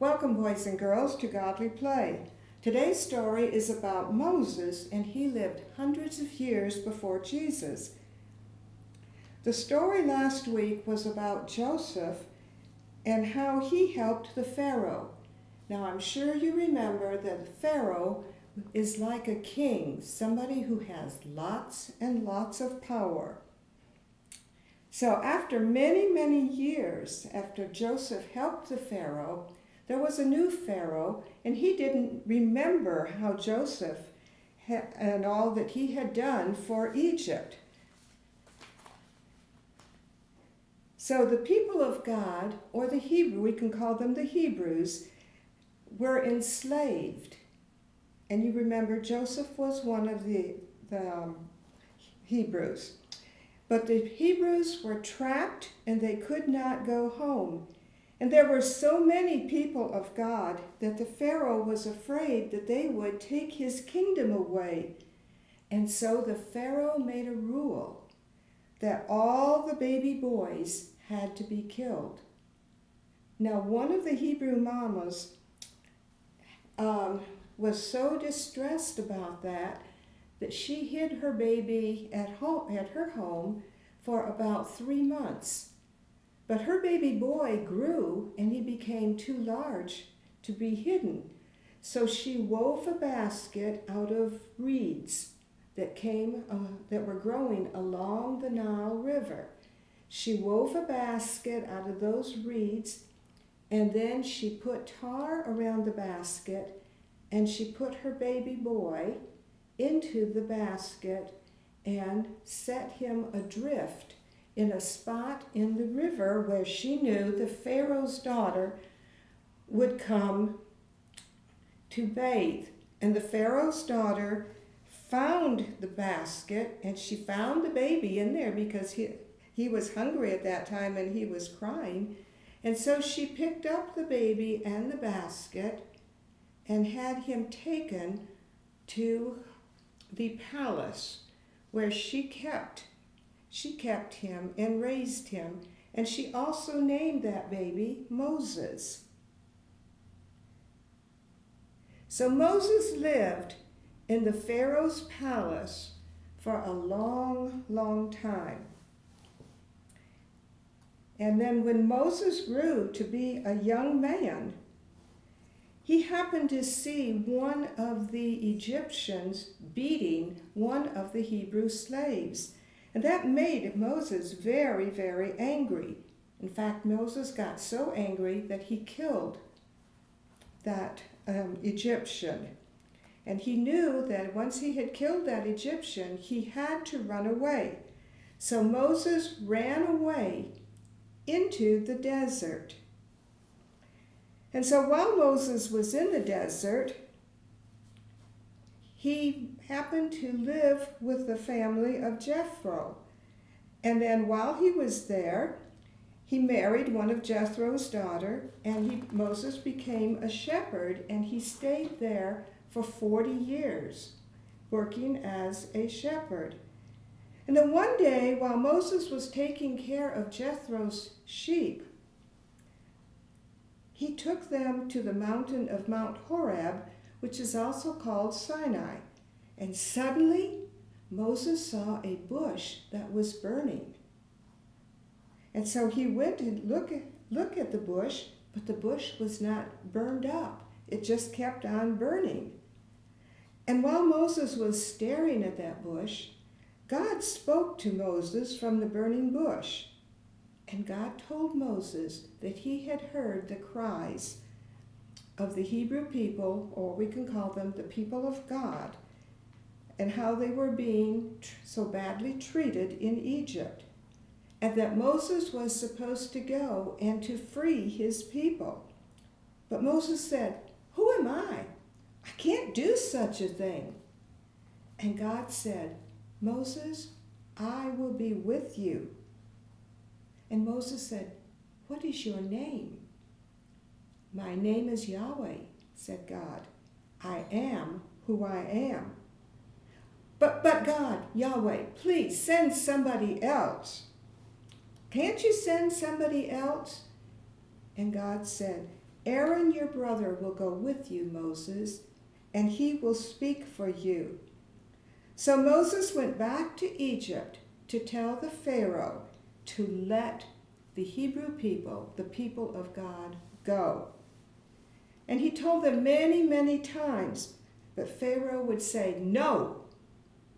Welcome, boys and girls, to Godly Play. Today's story is about Moses, and he lived hundreds of years before Jesus. The story last week was about Joseph and how he helped the Pharaoh. Now, I'm sure you remember that Pharaoh is like a king, somebody who has lots and lots of power. So after many years after Joseph helped the Pharaoh, there was a new Pharaoh, and he didn't remember how Joseph and all that he had done for Egypt. So the people of God, or the Hebrew, we can call them the Hebrews, were enslaved. And you remember Joseph was one of the Hebrews. But the Hebrews were trapped and they could not go home. And there were so many people of God that the Pharaoh was afraid that they would take his kingdom away. And so the Pharaoh made a rule that all the baby boys had to be killed. Now, one of the Hebrew mamas was so distressed about that she hid her baby at her home for about 3 months. But her baby boy grew and he became too large to be hidden. So she wove a basket out of reeds that were growing along the Nile River. She wove a basket out of those reeds, and then she put tar around the basket, and she put her baby boy into the basket and set him adrift in a spot in the river where she knew the Pharaoh's daughter would come to bathe. And the Pharaoh's daughter found the basket, and she found the baby in there because he was hungry at that time and he was crying. And so she picked up the baby and the basket and had him taken to the palace where she kept him and raised him, and she also named that baby Moses. So Moses lived in the Pharaoh's palace for a long time. And then when Moses grew to be a young man, he happened to see one of the Egyptians beating one of the Hebrew slaves. And that made Moses very angry. In fact, Moses got so angry that he killed that Egyptian. And he knew that once he had killed that Egyptian, he had to run away. So Moses ran away into the desert. And so while Moses was in the desert, he happened to live with the family of Jethro. And then while he was there, he married one of Jethro's daughter, and Moses became a shepherd, and he stayed there for 40 years, working as a shepherd. And then one day, while Moses was taking care of Jethro's sheep, he took them to the mountain of Mount Horeb, which is also called Sinai. And suddenly, Moses saw a bush that was burning. And so he went and look at the bush, but the bush was not burned up. It just kept on burning. And while Moses was staring at that bush, God spoke to Moses from the burning bush. And God told Moses that he had heard the cries of the Hebrew people, or we can call them the people of God, and how they were being so badly treated in Egypt, and that Moses was supposed to go and to free his people. But Moses said, "Who am I? I can't do such a thing." And God said, "Moses, I will be with you." And Moses said, "What is your name?" "My name is Yahweh," said God. "I am who I am." But God, Yahweh, please send somebody else. Can't you send somebody else? And God said, Aaron your brother will go with you, Moses, and he will speak for you." So Moses went back to Egypt to tell the Pharaoh to let the Hebrew people, the people of God, go. And he told them many, many times, but Pharaoh would say, "No,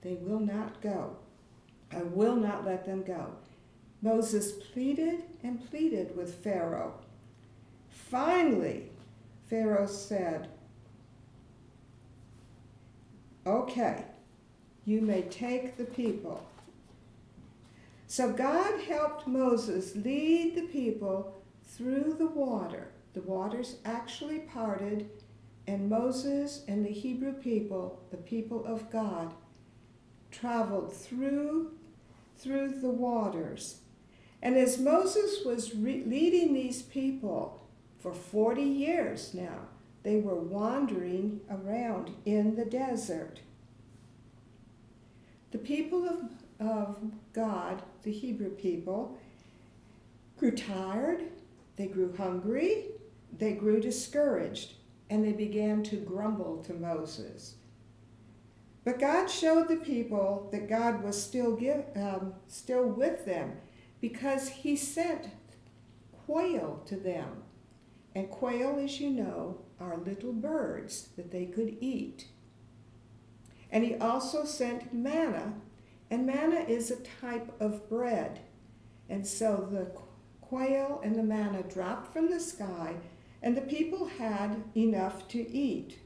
they will not go. I will not let them go." Moses pleaded and pleaded with Pharaoh. Finally, Pharaoh said, "Okay, you may take the people." So God helped Moses lead the people through the water. The waters actually parted, and Moses and the Hebrew people, the people of God, traveled through the waters. And as Moses was leading these people for 40 years now, they were wandering around in the desert. The people of God, the Hebrew people, grew tired, they grew hungry, they grew discouraged, and they began to grumble to Moses. But God showed the people that God was still with them, because he sent quail to them. And quail, as you know, are little birds that they could eat. And he also sent manna, and manna is a type of bread. And so the quail and the manna dropped from the sky, and the people had enough to eat.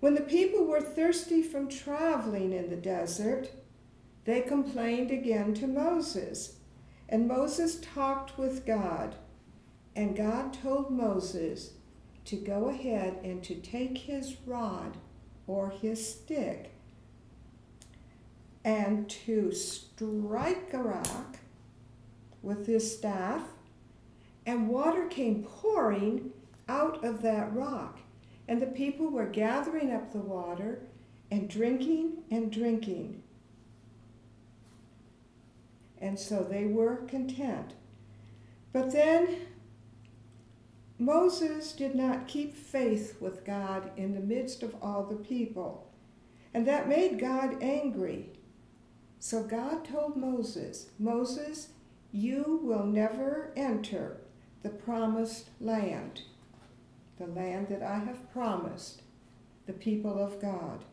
When the people were thirsty from traveling in the desert, they complained again to Moses. And Moses talked with God, and God told Moses to go ahead and to take his rod or his stick and to strike a rock with his staff, and water came pouring out of that rock. And the people were gathering up the water and drinking and drinking. And so they were content. But then Moses did not keep faith with God in the midst of all the people. And that made God angry. So God told Moses, "Moses, you will never enter the promised land, the land that I have promised the people of God."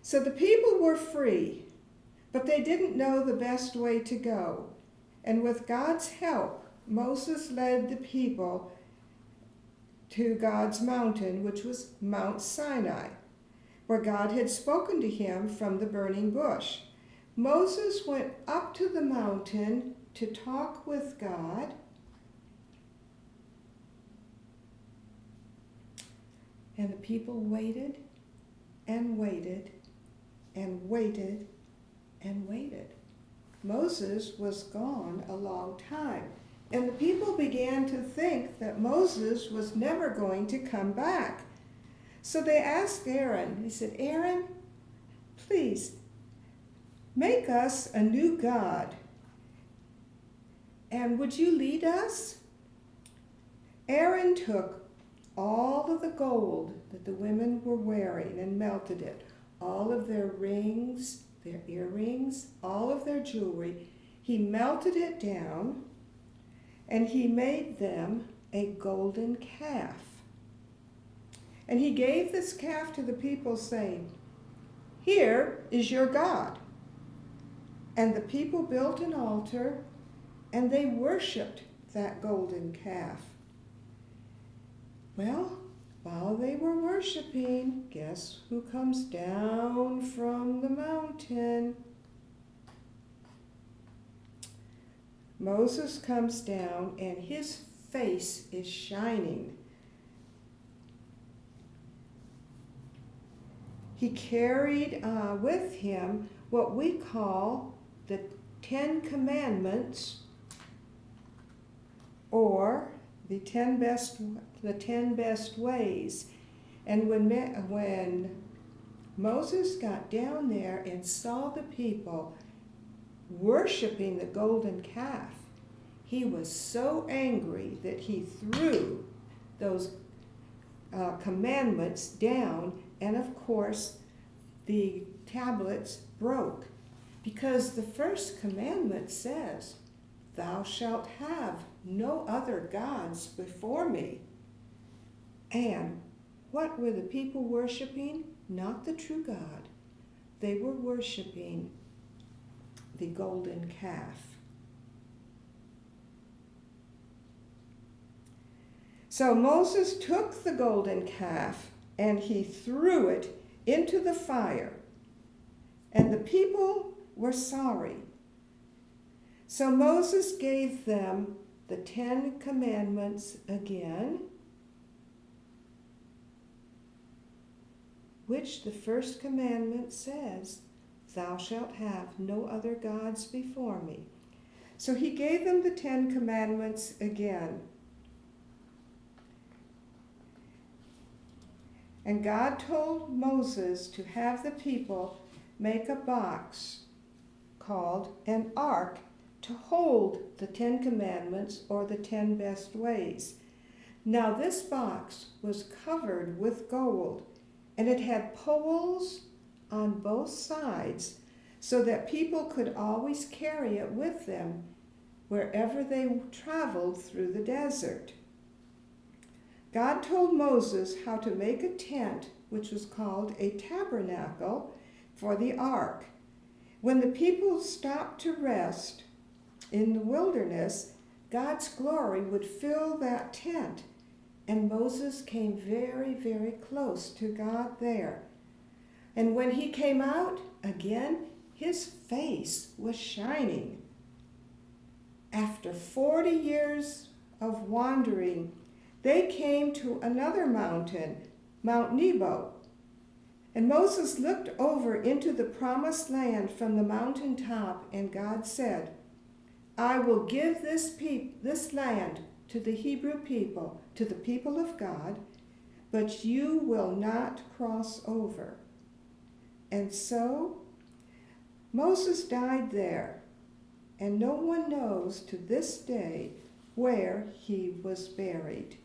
So the people were free, but they didn't know the best way to go. And with God's help, Moses led the people to God's mountain, which was Mount Sinai, where God had spoken to him from the burning bush. Moses went up to the mountain to talk with God. And the people waited and waited and waited and waited. Moses was gone a long time, and the people began to think that Moses was never going to come back. So they asked Aaron, he said, "Aaron, please make us a new god, and would you lead us?" Aaron took all of the gold that the women were wearing and melted it, all of their rings, their earrings, all of their jewelry. He melted it down, and he made them a golden calf. And he gave this calf to the people, saying, "Here is your God." And the people built an altar, and they worshiped that golden calf. Well, while they were worshiping, guess who comes down from the mountain? Moses comes down, and his face is shining. He carried with him what we call the 10 Commandments, or the 10 best ways. And when Moses got down there and saw the people worshiping the golden calf, he was so angry that he threw those commandments down, and of course the tablets broke, because the first commandment says, "Thou shalt have no other gods before me." And what were the people worshiping? Not the true God. They were worshiping the golden calf. So Moses took the golden calf and he threw it into the fire, and the people were sorry. So Moses gave them the 10 Commandments again, which the first commandment says, "Thou shalt have no other gods before me." So he gave them the 10 Commandments again. And God told Moses to have the people make a box called an ark to hold the 10 Commandments, or the 10 best ways. Now this box was covered with gold, and it had poles on both sides so that people could always carry it with them wherever they traveled through the desert. God told Moses how to make a tent, which was called a tabernacle, for the ark. When the people stopped to rest in the wilderness, God's glory would fill that tent, and Moses came very, very close to God there. And when he came out, again, his face was shining. After 40 years of wandering, they came to another mountain, Mount Nebo. And Moses looked over into the promised land from the mountaintop, and God said, "I will give this land to the Hebrew people, to the people of God, but you will not cross over." And so Moses died there, and no one knows to this day where he was buried.